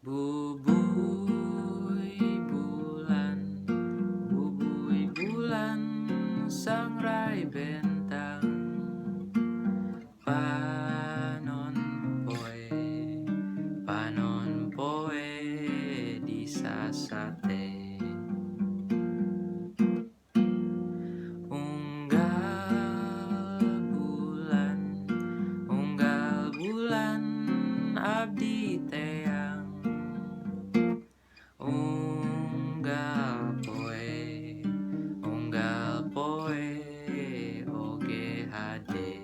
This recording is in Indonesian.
Bubui bulan, bubui bulan, sangrai bentang, panon poe, panon poe di sasate. Unggal bulan, abdi teang. Unggal poe, oge hade.